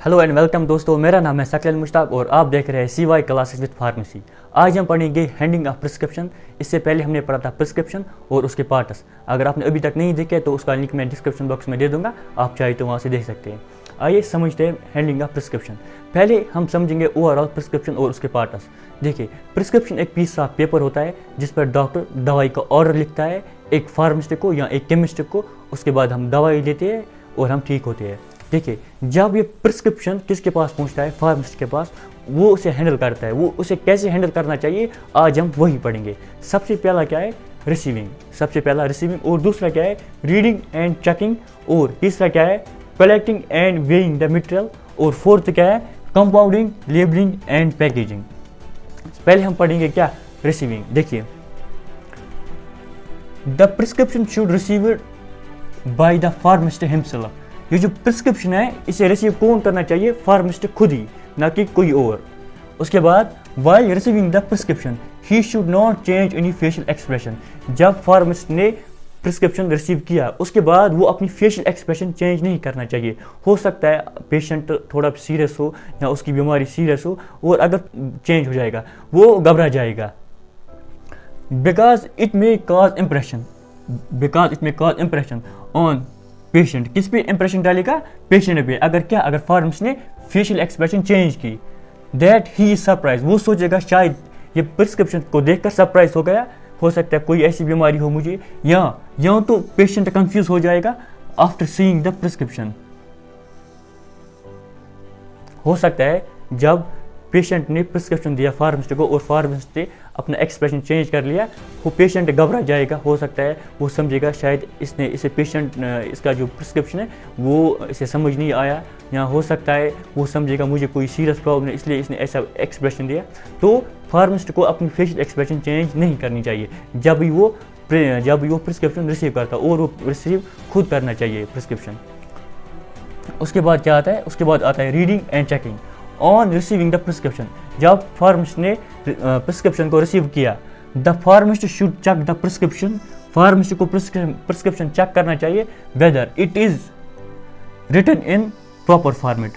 Hello and welcome दोस्तों, मेरा नाम है शकील मुश्ताक और आप देख रहे हैं CY क्लासेस विद फार्मेसी। आज हम पढ़ेंगे हैंडिंग ऑफ प्रिस्क्रिप्शन। इससे पहले हमने पढ़ा था प्रिस्क्रिप्शन और उसके पार्ट्स। अगर आपने अभी तक नहीं देखे तो उसका लिंक मैं डिस्क्रिप्शन बॉक्स में दे दूंगा, आप चाहे तो वहाँ से देख सकते हैं। आइए समझते हैं हैंडिंग ऑफ प्रिस्क्रिप्शन। पहले हम समझेंगे ओवरऑल प्रिस्क्रिप्शन और उसके पार्ट्स। देखिए, प्रिस्क्रिप्शन एक पीस ऑफ पेपर होता है जिस पर डॉक्टर दवाई का ऑर्डर लिखता है एक फार्मासिस्ट को या एक केमिस्ट को। उसके बाद हम दवाई लेते हैं और हम ठीक होते हैं। देखिए, जब ये प्रिस्क्रिप्शन किसके पास पहुंचता है, फार्मासिस्ट के पास, वो उसे हैंडल करता है। वो उसे कैसे हैंडल करना चाहिए आज हम वही पढ़ेंगे। सबसे पहला क्या है, रिसीविंग। सबसे पहला रिसीविंग, और दूसरा क्या है, रीडिंग एंड चेकिंग, और तीसरा क्या है, collecting and weighing the material, और फोर्थ क्या है, कंपाउंडिंग, लेबलिंग एंड पैकेजिंग। पहले हम पढ़ेंगे क्या, रिसीविंग। देखिए, the prescription should received by the pharmacist himself. ये जो प्रिस्क्रिप्शन है इसे रिसीव कौन करना चाहिए, फार्मासिस्ट खुद ही, ना कि कोई और। उसके बाद while receiving the prescription he should not change any facial expression. जब फार्मासिस्ट ने प्रिस्क्रिप्शन रिसीव किया उसके बाद वो अपनी फेशियल एक्सप्रेशन चेंज नहीं करना चाहिए। हो सकता है पेशेंट थोड़ा सीरियस हो या उसकी बीमारी सीरियस हो, और अगर चेंज हो जाएगा वो घबरा जाएगा। Because it may cause impression on patient. किस पे इंप्रेशन डालेगा, पेशेंट पे। अगर फार्मासिस्ट ने फेशियल एक्सप्रेशन चेंज की, दैट ही इज सरप्राइज। वो सोचेगा शायद ये प्रिस्क्रिप्शन को देखकर सरप्राइज हो गया, हो सकता है कोई ऐसी बीमारी हो मुझे, या तो पेशेंट कंफ्यूज हो जाएगा आफ्टर सीइंग द प्रिस्क्रिप्शन। हो सकता है जब पेशेंट ने प्रिस्क्रिप्शन दिया फार्मासिस्ट को और फार्मासिस्ट ने अपना एक्सप्रेशन चेंज कर लिया, वो पेशेंट घबरा जाएगा। हो सकता है वो समझेगा शायद इसका जो प्रिस्क्रिप्शन है वो इसे समझ नहीं आया, या हो सकता है वो समझेगा मुझे कोई सीरियस प्रॉब्लम है इसलिए इसने ऐसा एक्सप्रेशन दिया। तो फार्मासिस्ट को अपनी फेशियल एक्सप्रेशन चेंज नहीं करनी चाहिए जब भी वो प्रिस्क्रिप्शन रिसीव करता, और वो रिसीव खुद करना चाहिए प्रिस्क्रिप्शन। उसके बाद क्या आता है, उसके बाद आता है reading and checking on receiving the prescription. जब फार्मासिस्ट ने प्रिस्क्रिप्शन को रिसीव किया, the pharmacist should check the prescription. Pharmacist को प्रिस्क्रिप्शन चेक करना चाहिए whether it is written in proper format.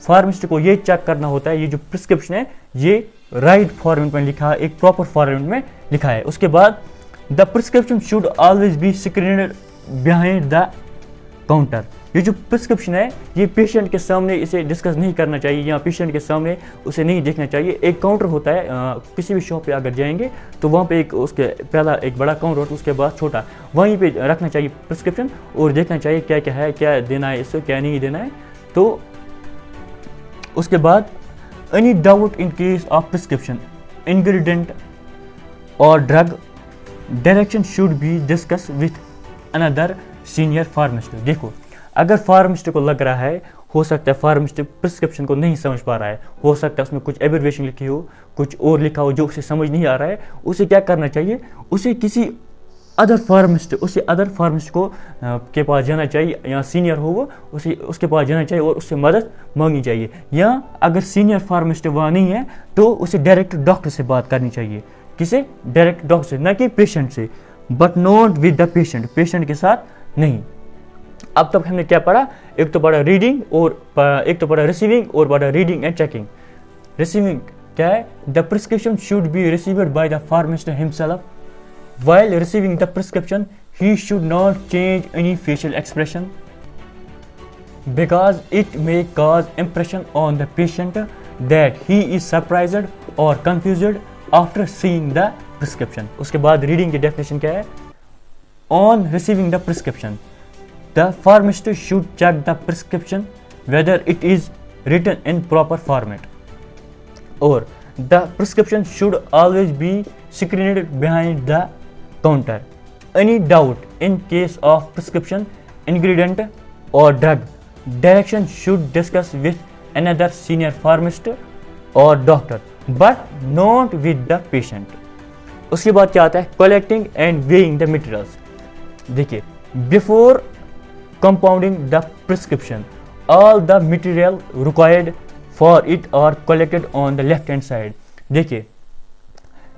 Pharmacist को ये चेक करना होता है ये जो प्रिस्क्रिप्शन है ये राइट फॉर्मेट में लिखा है, एक प्रॉपर फॉर्मेट में लिखा है। उसके बाद the prescription should always be screened behind the counter. ये जो प्रिस्क्रिप्शन है ये पेशेंट के सामने इसे डिस्कस नहीं करना चाहिए, या पेशेंट के सामने उसे नहीं देखना चाहिए। एक काउंटर होता है, किसी भी शॉप पे अगर जाएंगे तो वहाँ पे उसके पहला एक बड़ा काउंटर होता है, उसके बाद छोटा, वहीं पे रखना चाहिए प्रिस्क्रिप्शन और देखना चाहिए क्या क्या है, क्या देना है इससे, क्या नहीं देना है। तो उसके बाद any doubt in case of prescription ingredient और drug direction should be discuss with another senior pharmacist. देखो, अगर फार्मासिस्ट को लग रहा है, हो सकता है फार्मासिस्ट प्रिस्क्रिप्शन को नहीं समझ पा रहा है, हो सकता है उसमें कुछ एब्रिविएशन लिखी हो, कुछ और लिखा हो जो उसे समझ नहीं आ रहा है, उसे क्या करना चाहिए, उसे किसी अदर फार्मासिस्ट को के पास जाना चाहिए, या सीनियर हो वो उसके पास जाना चाहिए और उससे मदद मांगनी चाहिए। या अगर सीनियर फार्मासिस्ट वहाँ नहीं है तो उसे डायरेक्ट डॉक्टर से बात करनी चाहिए। किसे, डायरेक्ट डॉक्टर से, ना कि पेशेंट से, but not with the patient के साथ नहीं। अब तक हमने क्या पढ़ा, एक तो पढ़ा रीडिंग और एक तो पढ़ा रिसीविंग और पढ़ा रीडिंग एंड चेकिंग। रिसीविंग क्या है, the prescription should be received by the pharmacist himself. While receiving the prescription he should not change any facial expression because it may cause impression on the patient that he is surprised और confused after seeing the prescription. उसके बाद reading की definition क्या है, on receiving the prescription the pharmacist should check the prescription whether it is written in proper format, or the prescription should always be screened behind the counter. Any doubt in case of prescription ingredient or drug direction should discuss with another senior pharmacist or doctor, but not with the patient. उसके बाद क्या आता है, collecting and weighing the materials। देखिए, before compounding the prescription, all the material required for it are collected on the left hand side। देखिए,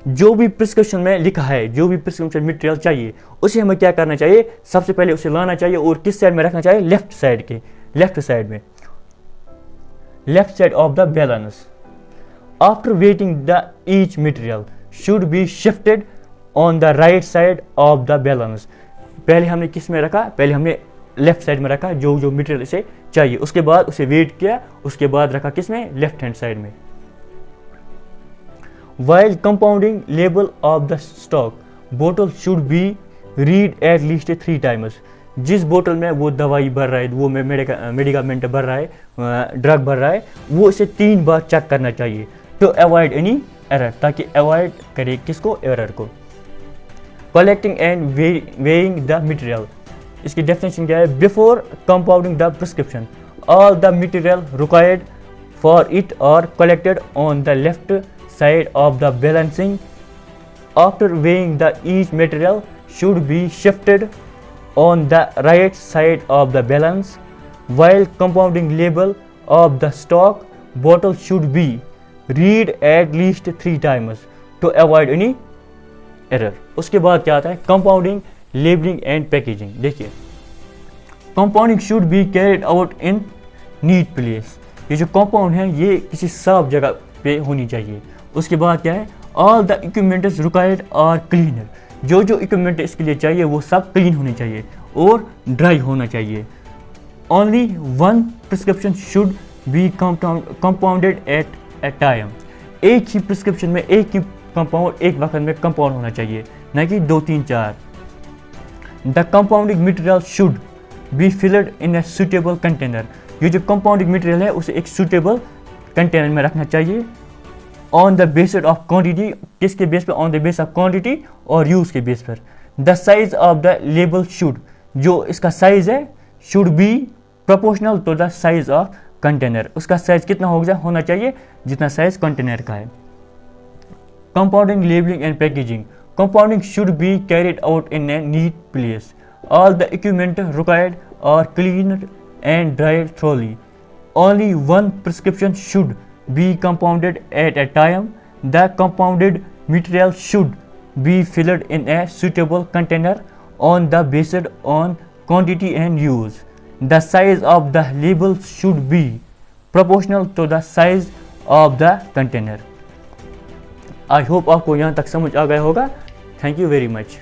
जो भी prescription में लिखा है, जो भी प्रिस्क्रिप्शन मटेरियल चाहिए उसे हमें क्या करना चाहिए, सबसे पहले उसे लाना चाहिए और किस साइड में रखना चाहिए, लेफ्ट साइड में। left side of the balance. After weighing the each material should be shifted on the right side of the balance. पहले हमने किस में रखा, पहले हमने लेफ्ट साइड में रखा जो जो मटेरियल इसे चाहिए, उसके बाद उसे वेट किया, उसके बाद रखा किस में, लेफ्ट हैंड साइड में. While compounding label of the stock, bottle should be read at least 3 times. जिस बोतल में वो दवाई भर रहा है, वो मेडिकामेंट भर रहा है, ड्रग भर रहा है, वो इसे 3 बार चेक करना चाहिए टू अवॉइड एनी एरर, ताकि अवॉइड करे किसको, एरर को. Collecting and weighing the material, इसकी डेफिनेशन क्या है, before compounding the prescription all the material required for it are collected on the left side of the balancing. After weighing the each material should be shifted on the right side of the balance. While compounding label of the stock bottle should be read at least 3 times to avoid any error. उसके बाद क्या आता है, compounding, labeling and packaging. देखिए, compounding should be carried out in neat place. ये जो compound है ये किसी साफ जगह पे होनी चाहिए. उसके बाद क्या है, all the equipments required are cleaner, जो जो इक्विपमेंट इसके लिए चाहिए वो सब क्लीन होने चाहिए और ड्राई होना चाहिए. Only one prescription should be compounded at a time. एक ही प्रिस्क्रिप्शन में एक ही कंपाउंड एक वक्त में कंपाउंड होना चाहिए, न कि 2 3 4. The compounding material should be filled in a suitable container. ये जो कंपाउंडिंग मटेरियल है उसे एक सुटेबल कंटेनर में रखना चाहिए. On the basis of quantity, किसके बेस पे, on the base of quantity और यूज के बेस पर. The size of the label should, जो इसका साइज है, should be proportional to the size of container. उसका साइज कितना होना चाहिए, जितना साइज कंटेनर का है. Compounding, labelling and packaging. Compounding should be carried out in a neat place. All the equipment required are cleaned and dried thoroughly. Only one prescription should be compounded at a time. The compounded material should be filled in a suitable container on the basis on quantity and use. The size of the label should be proportional to the size of the container. I hope आपको यहाँ तक समझ आ गया होगा. Thank you very much.